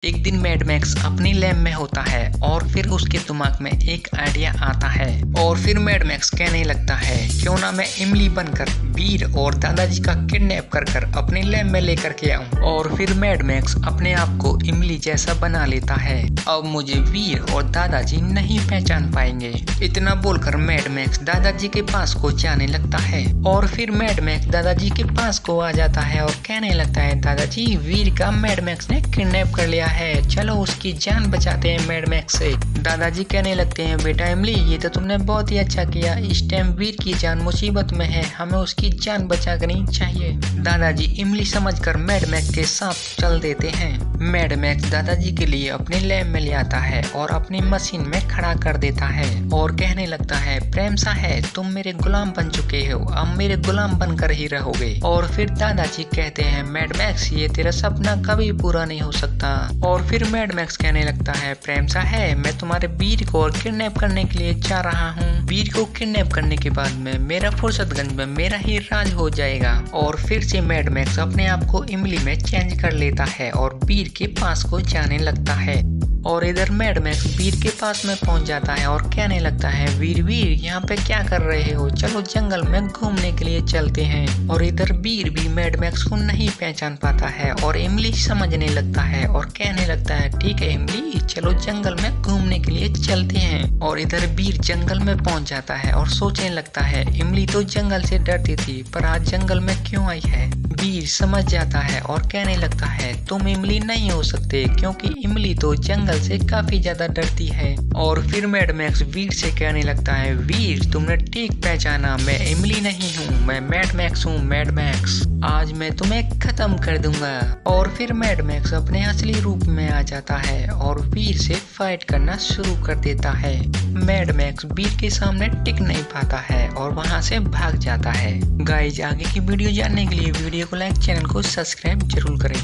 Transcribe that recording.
एक दिन mad max अपनी लैब में होता है और फिर उसके दिमाग में एक आइडिया आता है और फिर मैड मैक्स कहने लगता है क्यों ना मैं इमली बनकर वीर और दादाजी का किडनैप कर अपनी लैब में लेकर के आऊं। और फिर मैड मैक्स अपने आप को इमली जैसा बना लेता है। अब मुझे वीर और दादाजी नहीं पहचान पाएंगे। इतना बोलकर मैड मैक्स दादाजी के पास को जाने लगता है और फिर मैड मैक्स दादाजी के पास को आ जाता है और कहने लगता है दादाजी वीर का मैड मैक्स ने किडनैप कर लिया है, चलो उसकी जान बचाते हैं मैड मैक्स से। दादाजी कहने लगते हैं बेटा इमली ये तो तुमने बहुत ही अच्छा किया, इस टाइम वीर की जान मुसीबत में है, हमें उसकी जान बचा करनी चाहिए। दादाजी इमली समझकर मैड मैक्स के साथ चल देते हैं। मैड मैक्स दादाजी के लिए अपने लैब में ले आता है और अपनी मशीन में खड़ा कर देता है और कहने लगता है प्रेम सा है तुम मेरे गुलाम बन चुके हो, अब मेरे गुलाम बनकर ही रहोगे। और फिर दादाजी कहते हैं मैड मैक्स ये तेरा सपना कभी पूरा नहीं हो सकता। और फिर मैड मैक्स कहने लगता है प्रेम सा है मैं तुम्हारे वीर को किडनैप करने के लिए जा रहा हूँ। वीर को किडनैप करने के बाद में मेरा फुर्सतगंज में मेरा ही राज हो जाएगा। और फिर से मैड मैक्स अपने आप को इमली में चेंज कर लेता है और वीर के पास को जाने लगता है। और इधर मैड मैक्स वीर के पास में पहुंच जाता है और कहने लगता है वीर यहाँ पे क्या कर रहे हो, चलो जंगल में घूमने के लिए चलते हैं। और इधर वीर भी मैड मैक्स को नहीं पहचान पाता है और इमली समझने लगता है और कहने लगता है ठीक है इमली चलो जंगल में घूमने के लिए चलते हैं। और इधर वीर जंगल में पहुंच जाता है और सोचने लगता है इमली तो जंगल से डरती थी पर आज जंगल में क्यों आई है। वीर समझ जाता है और कहने लगता है तुम इमली नहीं हो सकते क्योंकि इमली तो जंगल से काफी ज्यादा डरती है। और फिर मैड मैक्स वीर से कहने लगता है वीर तुमने ठीक पहचाना, मैं इमली नहीं हूँ, मैं मैड मैक्स हूँ। मैड मैक्स आज मैं तुम्हें खत्म कर दूंगा। और फिर मैड मैक्स अपने असली रूप में आ जाता है और वीर से फाइट करना शुरू कर देता है। मैड मैक्स वीर के सामने टिक नहीं पाता है और वहां से भाग जाता है। गाइज आगे की वीडियो जानने के लिए वीडियो को लाइक चैनल को सब्सक्राइब जरूर करें।